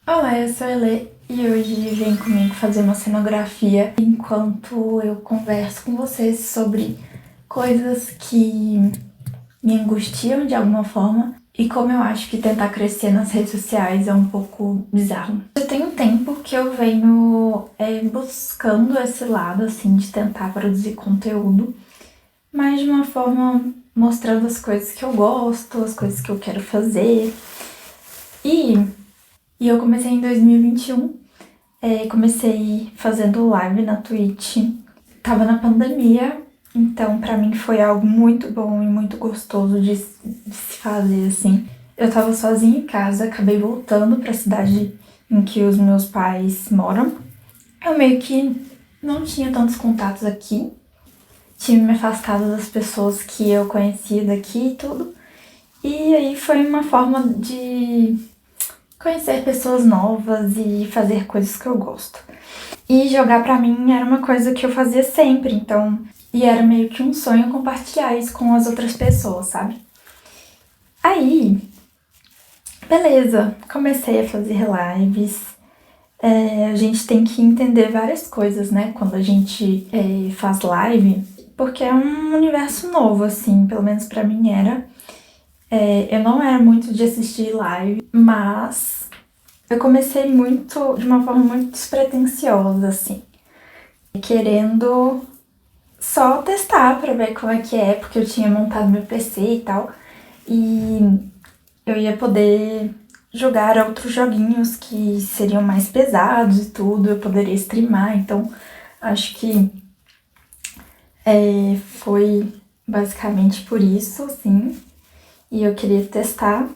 Olá, eu sou a Elê e hoje vem comigo fazer uma cenografia enquanto eu converso com vocês sobre coisas que me angustiam de alguma forma e como eu acho que tentar crescer nas redes sociais é um pouco bizarro. Já tem um tempo que eu venho buscando esse lado assim de tentar produzir conteúdo, mas de uma forma mostrando as coisas que eu gosto, as coisas que eu quero fazer. E eu comecei em 2021, comecei fazendo live na Twitch. Tava na pandemia, então pra mim foi algo muito bom e muito gostoso de se fazer, assim. Eu tava sozinha em casa, acabei voltando pra cidade em que os meus pais moram. Eu meio que não tinha tantos contatos aqui, tinha me afastado das pessoas que eu conhecia daqui e tudo. E aí foi uma forma de conhecer pessoas novas e fazer coisas que eu gosto. E jogar pra mim era uma coisa que eu fazia sempre, então... E era meio que um sonho compartilhar isso com as outras pessoas, sabe? Aí, beleza, comecei a fazer lives. A gente tem que entender várias coisas, né? Quando a gente faz live, porque é um universo novo, assim, pelo menos pra mim era. Eu não era muito de assistir live, mas eu comecei de uma forma muito despretensiosa, assim, querendo só testar pra ver como é que é, porque eu tinha montado meu PC e tal, e eu ia poder jogar outros joguinhos que seriam mais pesados e tudo, eu poderia streamar, então acho que foi basicamente por isso, assim, e eu queria testar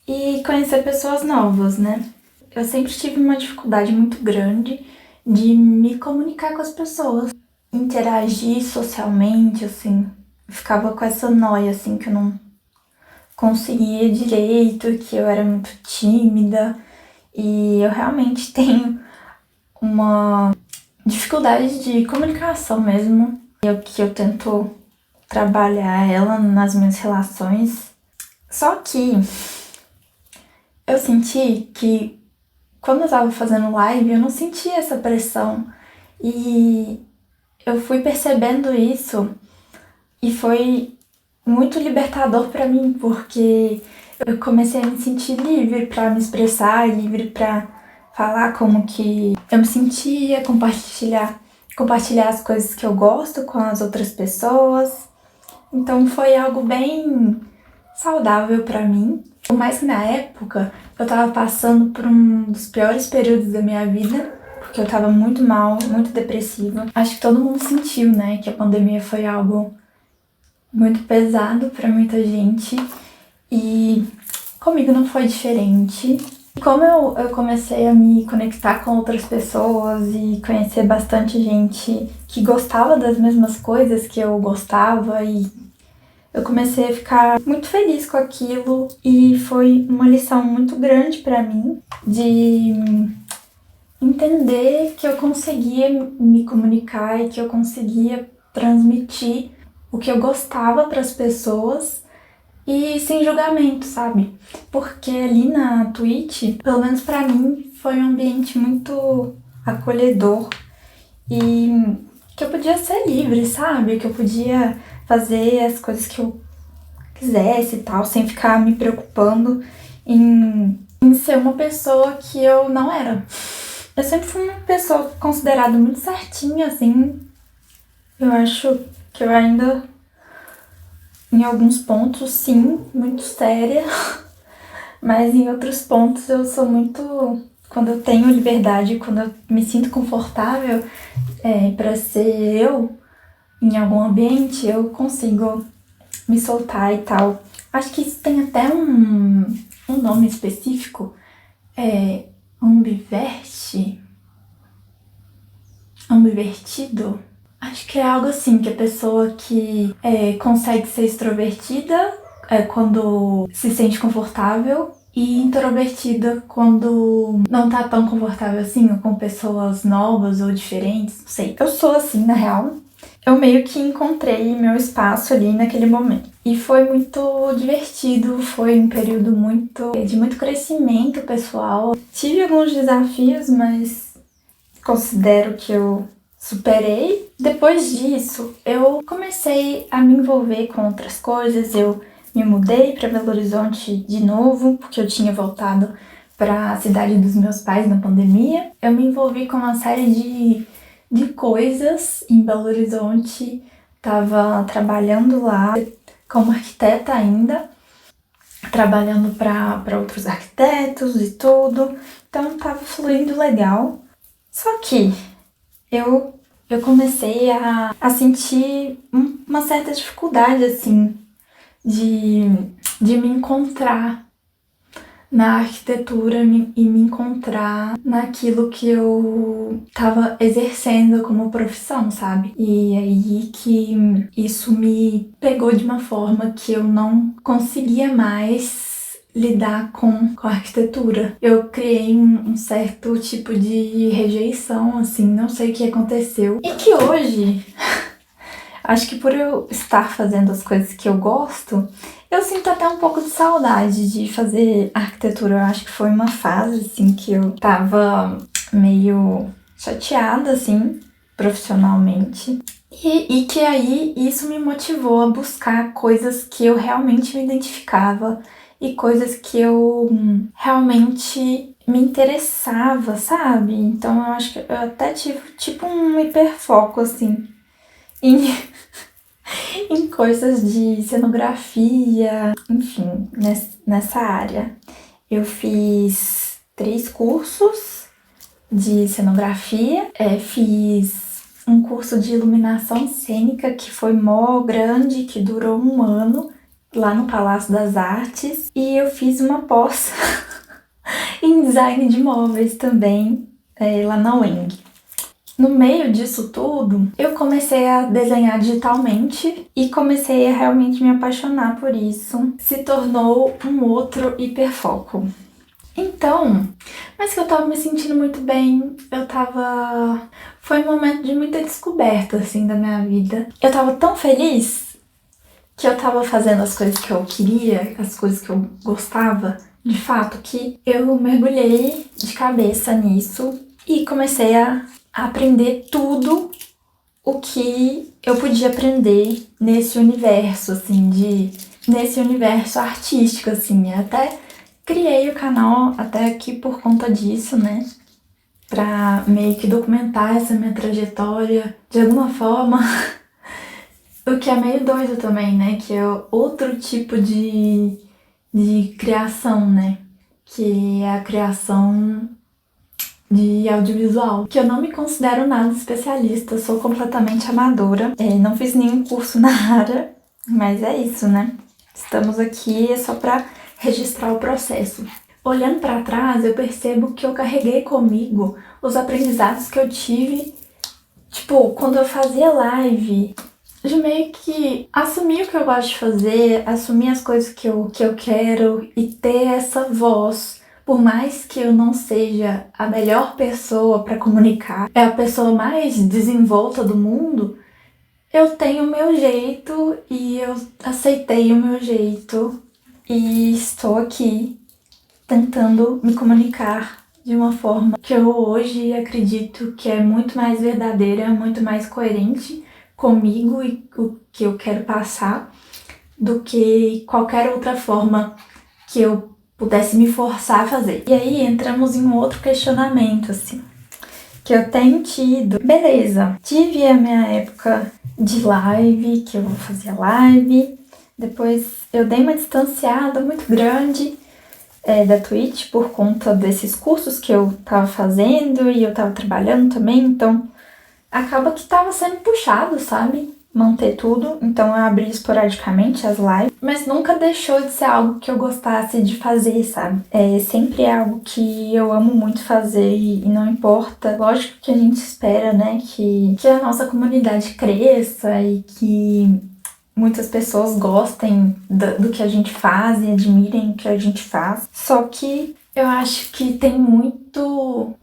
e conhecer pessoas novas, né? Eu sempre tive uma dificuldade muito grande de me comunicar com as pessoas, interagir socialmente, assim. Eu ficava com essa noia, assim, que eu não conseguia direito, que eu era muito tímida. E eu realmente tenho uma dificuldade de comunicação mesmo, que eu tento trabalhar ela nas minhas relações. Só que eu senti que quando eu tava fazendo live, eu não sentia essa pressão. E eu fui percebendo isso e foi muito libertador pra mim, porque eu comecei a me sentir livre pra me expressar, livre pra falar como que eu me sentia, compartilhar as coisas que eu gosto com as outras pessoas. Então foi algo bem saudável pra mim. Por mais que na época eu tava passando por um dos piores períodos da minha vida, porque eu tava muito mal, muito depressiva. Acho que todo mundo sentiu, né, que a pandemia foi algo muito pesado pra muita gente e comigo não foi diferente. Como eu comecei a me conectar com outras pessoas e conhecer bastante gente que gostava das mesmas coisas que eu gostava, e eu comecei a ficar muito feliz com aquilo e foi uma lição muito grande pra mim de entender que eu conseguia me comunicar e que eu conseguia transmitir o que eu gostava para as pessoas e sem julgamento, sabe? Porque ali na Twitch, pelo menos pra mim, foi um ambiente muito acolhedor e que eu podia ser livre, sabe? Que eu podia fazer as coisas que eu quisesse e tal, sem ficar me preocupando em ser uma pessoa que eu não era. Eu sempre fui uma pessoa considerada muito certinha, assim. Eu acho que eu ainda, em alguns pontos, sim, muito séria. Mas em outros pontos eu sou muito... Quando eu tenho liberdade, quando eu me sinto confortável pra ser eu em algum ambiente, eu consigo me soltar e tal. Acho que isso tem até um nome específico. Ambiverte? Ambivertido? Acho que é algo assim, que a pessoa que consegue ser extrovertida quando se sente confortável e introvertida quando não tá tão confortável assim, ou com pessoas novas ou diferentes, não sei. Eu sou assim, na real. eu meio que encontrei meu espaço ali naquele momento. E foi muito divertido, foi um período de muito crescimento pessoal. Tive alguns desafios, mas considero que eu superei. Depois disso, eu comecei a me envolver com outras coisas. Eu me mudei para Belo Horizonte de novo, porque eu tinha voltado para a cidade dos meus pais na pandemia. Eu me envolvi com uma série de coisas em Belo Horizonte. Tava trabalhando lá como arquiteta ainda, trabalhando para outros arquitetos e tudo. Então tava fluindo legal. Só que eu comecei a sentir uma certa dificuldade, assim, de me encontrar na arquitetura e me encontrar naquilo que eu tava exercendo como profissão, sabe? E aí que isso me pegou de uma forma que eu não conseguia mais lidar com a arquitetura. Eu criei um certo tipo de rejeição, assim, não sei o que aconteceu. E que hoje, acho que por eu estar fazendo as coisas que eu gosto, eu sinto até um pouco de saudade de fazer arquitetura. Eu acho que foi uma fase, assim, que eu tava meio chateada, assim, profissionalmente. E que aí isso me motivou a buscar coisas que eu realmente me identificava e coisas que eu realmente me interessava, sabe? Então eu acho que eu até tive tipo um hiperfoco, assim, em em coisas de cenografia, enfim, nessa área. Eu fiz 3 cursos de cenografia, fiz um curso de iluminação cênica que foi mó grande, que durou 1 ano, lá no Palácio das Artes, e eu fiz uma pós em design de móveis também, lá na UENG. No meio disso tudo, eu comecei a desenhar digitalmente e comecei a realmente me apaixonar por isso. Se tornou um outro hiperfoco. Então, mas que eu tava me sentindo muito bem, foi um momento de muita descoberta, assim, da minha vida. Eu tava tão feliz que eu tava fazendo as coisas que eu queria, as coisas que eu gostava, de fato, que eu mergulhei de cabeça nisso e comecei a aprender tudo o que eu podia aprender nesse universo, assim, nesse universo artístico, assim. Até criei o canal até aqui por conta disso, né? Pra meio que documentar essa minha trajetória de alguma forma. O que é meio doido também, né? Que é outro tipo de criação, né? Que é a criação de audiovisual, que eu não me considero nada especialista, sou completamente amadora, não fiz nenhum curso na área, mas é isso, né? Estamos aqui só para registrar o processo. Olhando para trás, eu percebo que eu carreguei comigo os aprendizados que eu tive, tipo, quando eu fazia live, de meio que assumir o que eu gosto de fazer, assumir as coisas que eu quero e ter essa voz. Por mais que eu não seja a melhor pessoa para comunicar, é a pessoa mais desenvolta do mundo, eu tenho o meu jeito e eu aceitei o meu jeito e estou aqui tentando me comunicar de uma forma que eu hoje acredito que é muito mais verdadeira, muito mais coerente comigo e o que eu quero passar do que qualquer outra forma que eu pudesse me forçar a fazer. E aí entramos em um outro questionamento, assim, que eu tenho tido. Beleza, tive a minha época de live, que eu fazia live, depois eu dei uma distanciada muito grande da Twitch por conta desses cursos que eu tava fazendo e eu tava trabalhando também, então acaba que tava sendo puxado, sabe? Manter tudo, então eu abri esporadicamente as lives, mas nunca deixou de ser algo que eu gostasse de fazer, sabe? Sempre é algo que eu amo muito fazer e não importa. Lógico que a gente espera, né, que a nossa comunidade cresça e que muitas pessoas gostem do que a gente faz e admirem o que a gente faz. Só que eu acho que tem muito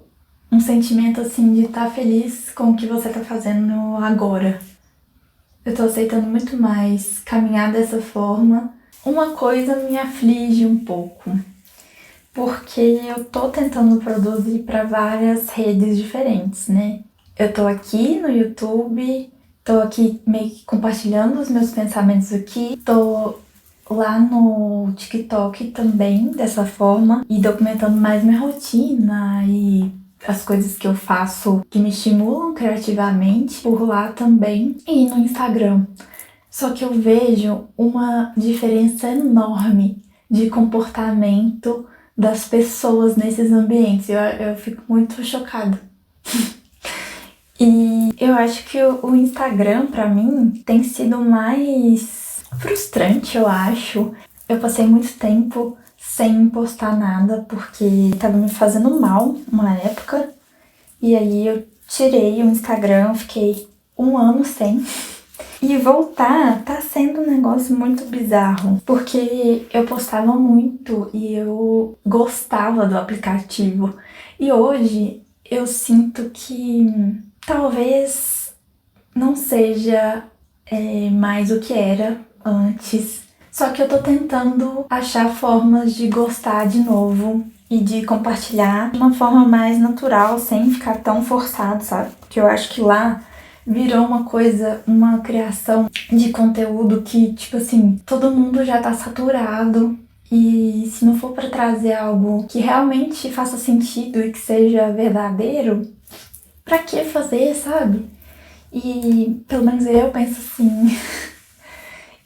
um sentimento, assim, de estar feliz com o que você tá fazendo agora. Eu tô aceitando muito mais caminhar dessa forma. Uma coisa me aflige um pouco, porque eu tô tentando produzir para várias redes diferentes, né? Eu tô aqui no YouTube, tô aqui meio que compartilhando os meus pensamentos aqui, tô lá no TikTok também, dessa forma, e documentando mais minha rotina e as coisas que eu faço que me estimulam criativamente por lá também, e no Instagram. Só que eu vejo uma diferença enorme de comportamento das pessoas nesses ambientes. Eu fico muito chocada. E eu acho que o Instagram, pra mim, tem sido mais frustrante, eu acho. Eu passei muito tempo sem postar nada porque tava me fazendo mal uma época. E aí eu tirei o Instagram, fiquei um ano sem. E voltar tá sendo um negócio muito bizarro, porque eu postava muito e eu gostava do aplicativo. E hoje eu sinto que talvez não seja mais o que era antes. Só que eu tô tentando achar formas de gostar de novo e de compartilhar de uma forma mais natural, sem ficar tão forçado, sabe? Porque eu acho que lá virou uma coisa, uma criação de conteúdo que, tipo assim, todo mundo já tá saturado. E se não for pra trazer algo que realmente faça sentido e que seja verdadeiro, pra que fazer, sabe? E pelo menos eu penso assim.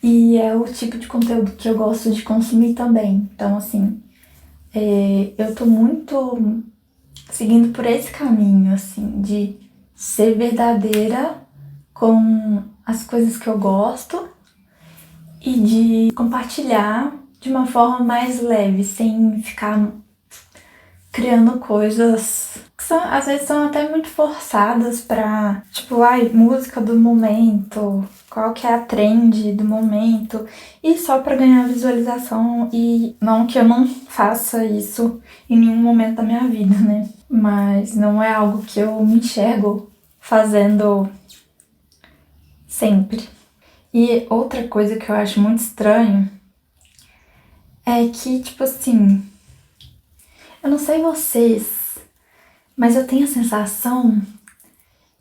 E é o tipo de conteúdo que eu gosto de consumir também. Então, assim, eu tô muito seguindo por esse caminho, assim, de ser verdadeira com as coisas que eu gosto e de compartilhar de uma forma mais leve, sem ficar criando coisas que são, às vezes são até muito forçadas pra, tipo, ai, música do momento, qual que é a trend do momento, e só pra ganhar visualização. E não que eu não faça isso em nenhum momento da minha vida, né? Mas não é algo que eu me enxergo fazendo sempre. E outra coisa que eu acho muito estranho é que, tipo assim, eu não sei vocês, mas eu tenho a sensação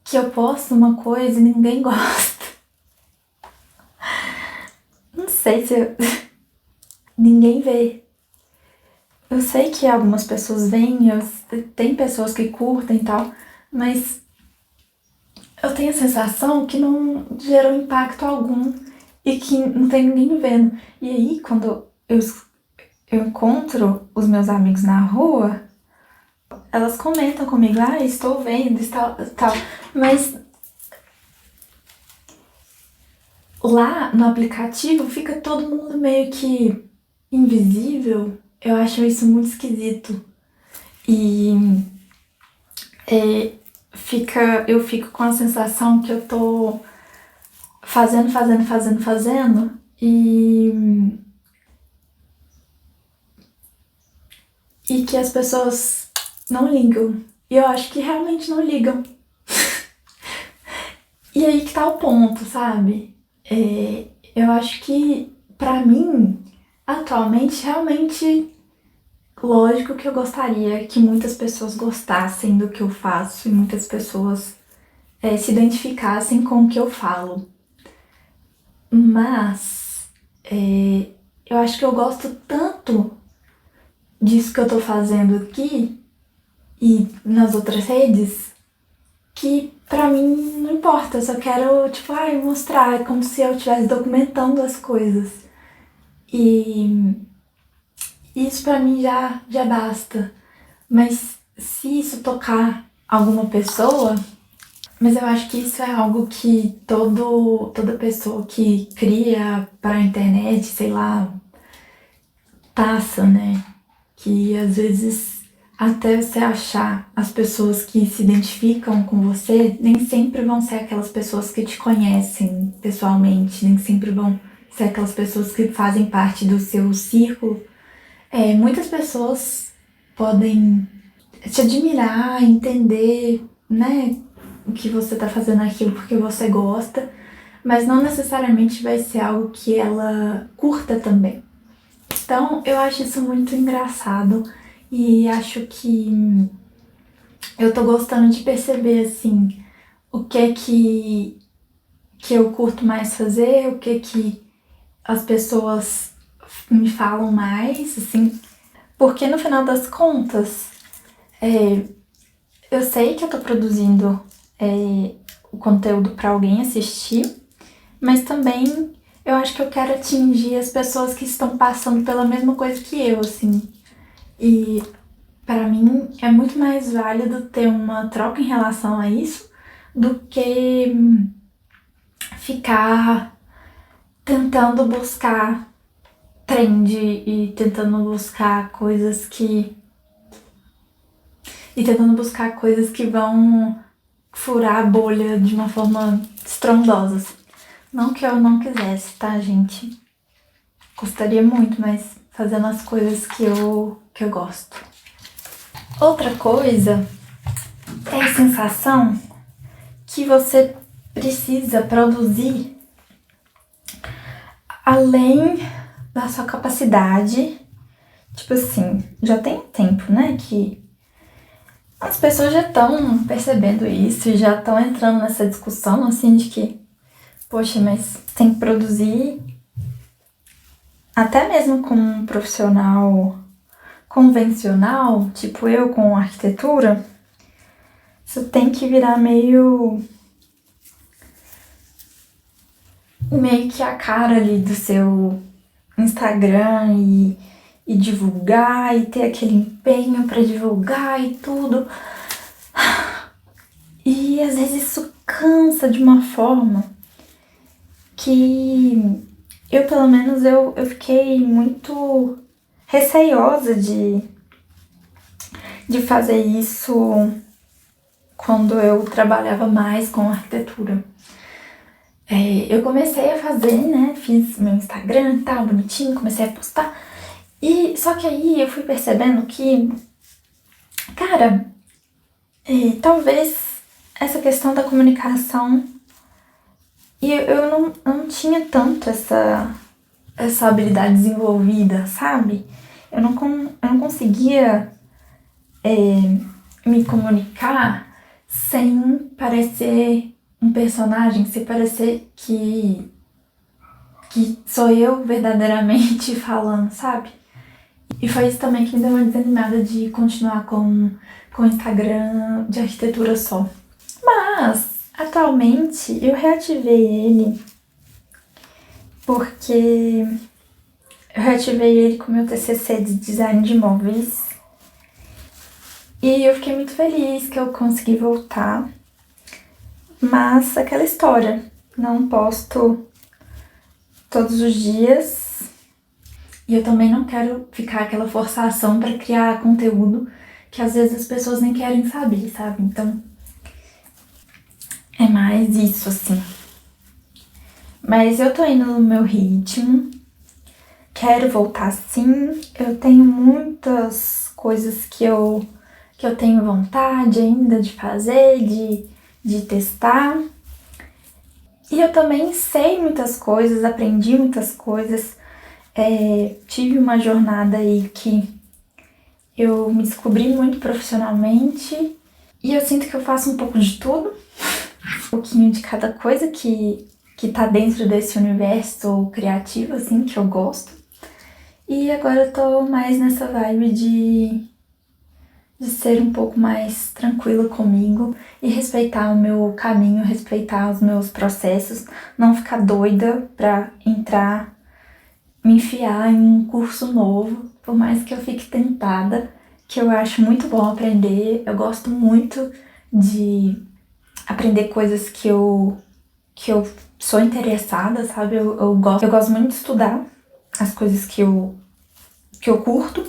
que eu posto uma coisa e ninguém gosta. Não sei se ninguém vê. Eu sei que algumas pessoas veem, tem pessoas que curtem e tal, mas eu tenho a sensação que não gerou impacto algum e que não tem ninguém vendo. E aí, quando eu encontro os meus amigos na rua, elas comentam comigo, estou vendo e tal, mas lá no aplicativo fica todo mundo meio que invisível. Eu acho isso muito esquisito. E eu fico com a sensação que eu tô fazendo e que as pessoas não ligam. E eu acho que realmente não ligam. E aí que tá o ponto, sabe? Eu acho que, pra mim, atualmente, realmente, lógico que eu gostaria que muitas pessoas gostassem do que eu faço e muitas pessoas se identificassem com o que eu falo. Mas eu acho que eu gosto tanto disso que eu tô fazendo aqui e nas outras redes que pra mim não importa, eu só quero, tipo, mostrar, é como se eu estivesse documentando as coisas. E isso pra mim já basta. Mas se isso tocar alguma pessoa, mas eu acho que isso é algo que toda pessoa que cria pra internet, sei lá, passa, né? Que às vezes até você achar as pessoas que se identificam com você, nem sempre vão ser aquelas pessoas que te conhecem pessoalmente, nem sempre vão ser aquelas pessoas que fazem parte do seu círculo. Muitas pessoas podem te admirar, entender, né, o que você tá fazendo aquilo porque você gosta, mas não necessariamente vai ser algo que ela curta também. Então, eu acho isso muito engraçado e acho que eu tô gostando de perceber, assim, o que é que eu curto mais fazer, o que é que as pessoas me falam mais, assim, porque no final das contas, eu sei que eu tô produzindo o conteúdo pra alguém assistir, mas também eu acho que eu quero atingir as pessoas que estão passando pela mesma coisa que eu, assim. E para mim é muito mais válido ter uma troca em relação a isso do que ficar tentando buscar trend e tentando buscar coisas que vão furar a bolha de uma forma estrondosa. Não que eu não quisesse, tá, gente? Gostaria muito, mas fazendo as coisas que eu gosto. Outra coisa é a sensação que você precisa produzir além da sua capacidade. Tipo assim, já tem tempo, né, que as pessoas já estão percebendo isso e já estão entrando nessa discussão, assim, de que, poxa, mas tem que produzir até mesmo com um profissional convencional, tipo eu com arquitetura, isso tem que virar meio que a cara ali do seu Instagram e divulgar e ter aquele empenho pra divulgar e tudo. E às vezes isso cansa de uma forma que eu, pelo menos, eu fiquei muito receiosa de fazer isso quando eu trabalhava mais com arquitetura. Eu comecei a fazer, né, fiz meu Instagram e tal, bonitinho, comecei a postar. E só que aí eu fui percebendo que, cara, talvez essa questão da comunicação, e eu não tinha tanto essa habilidade desenvolvida, sabe? Eu não conseguia me comunicar sem parecer um personagem, sem parecer que sou eu verdadeiramente falando, sabe? E foi isso também que me deu uma desanimada de continuar com o Instagram de arquitetura só. Mas, atualmente, eu reativei ele porque eu reativei ele com o meu TCC de design de móveis. E eu fiquei muito feliz que eu consegui voltar. Mas aquela história, não posto todos os dias. E eu também não quero ficar aquela forçação pra criar conteúdo que às vezes as pessoas nem querem saber, sabe? Então, é mais isso, assim. Mas eu tô indo no meu ritmo. Quero voltar sim. Eu tenho muitas coisas que eu tenho vontade ainda de fazer, de testar. E eu também sei muitas coisas, aprendi muitas coisas. Tive uma jornada aí que eu me descobri muito profissionalmente e eu sinto que eu faço um pouco de tudo, um pouquinho de cada coisa que tá dentro desse universo criativo, assim, que eu gosto. E agora eu tô mais nessa vibe de ser um pouco mais tranquila comigo e respeitar o meu caminho, respeitar os meus processos, não ficar doida pra me enfiar em um curso novo, por mais que eu fique tentada, que eu acho muito bom aprender. Eu gosto muito de aprender coisas que eu sou interessada, sabe? Eu gosto muito de estudar as coisas que eu curto.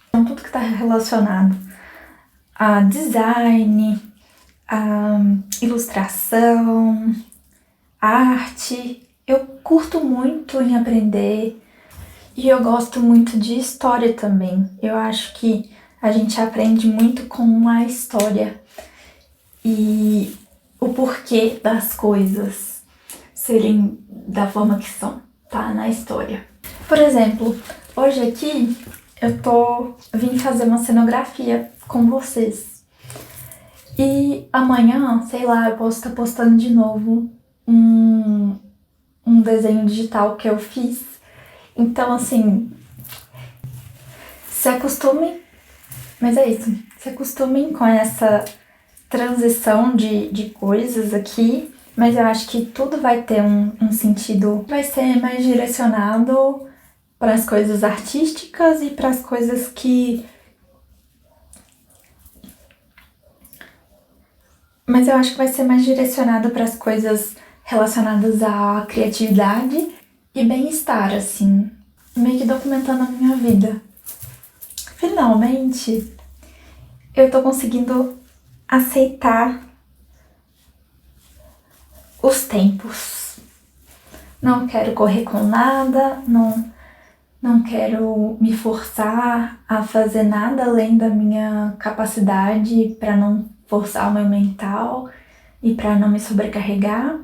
Então, tudo que tá relacionado a design, a ilustração, arte, eu curto muito em aprender. E eu gosto muito de história também. Eu acho que a gente aprende muito com a história e o porquê das coisas. serem da forma que são, tá? Na história. Por exemplo, hoje aqui eu vim fazer uma cenografia com vocês. E amanhã, sei lá, eu posso estar postando de novo um desenho digital que eu fiz. Então, assim, se acostumem, mas é isso, se acostumem com essa transição de coisas aqui, mas eu acho que tudo vai ter um sentido, vai ser mais direcionado para as coisas artísticas e para as coisas que... Mas eu acho que vai ser mais direcionado para as coisas relacionadas à criatividade e bem-estar, assim, meio que documentando a minha vida. Finalmente, eu tô conseguindo aceitar os tempos. Não quero correr com nada, não quero me forçar a fazer nada além da minha capacidade para não forçar o meu mental e para não me sobrecarregar.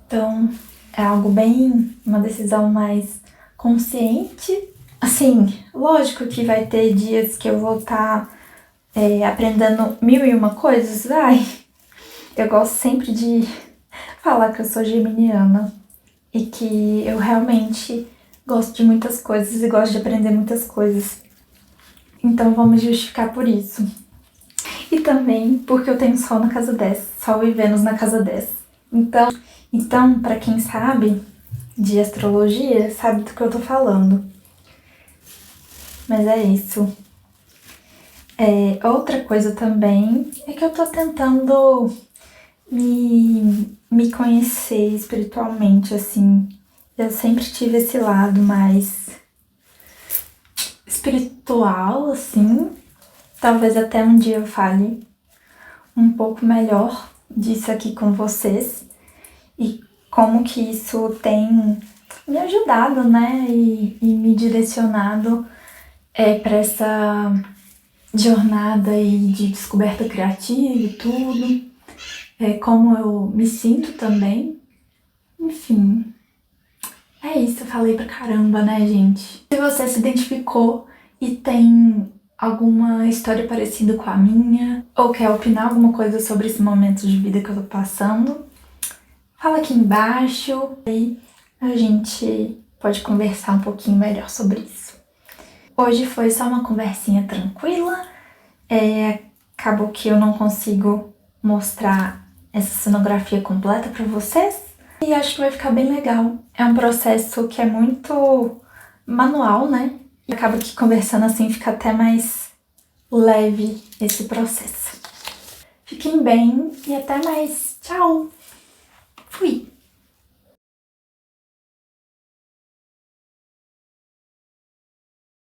Então, é algo bem, uma decisão mais consciente. Assim, lógico que vai ter dias que eu vou estar aprendendo 1001 coisas, vai. Eu gosto sempre de falar que eu sou geminiana e que eu realmente gosto de muitas coisas e gosto de aprender muitas coisas. Então vamos justificar por isso. E também porque eu tenho Sol na casa 10, Sol e Vênus na casa 10. Então, para quem sabe de astrologia, sabe do que eu tô falando. Mas é isso. Outra coisa também é que eu tô tentando me conhecer espiritualmente, assim. Eu sempre tive esse lado mais espiritual, assim. Talvez até um dia eu fale um pouco melhor disso aqui com vocês. E como que isso tem me ajudado, né? E me direcionado para essa jornada aí de descoberta criativa e tudo. Como eu me sinto também. Enfim, é isso, eu falei pra caramba, né, gente? Se você se identificou e tem alguma história parecida com a minha, ou quer opinar alguma coisa sobre esse momento de vida que eu tô passando, fala aqui embaixo e a gente pode conversar um pouquinho melhor sobre isso. Hoje foi só uma conversinha tranquila, acabou que eu não consigo mostrar essa cenografia completa pra vocês e acho que vai ficar bem legal. É um processo que é muito manual, né? E acaba que conversando assim fica até mais leve esse processo. Fiquem bem e até mais. Tchau!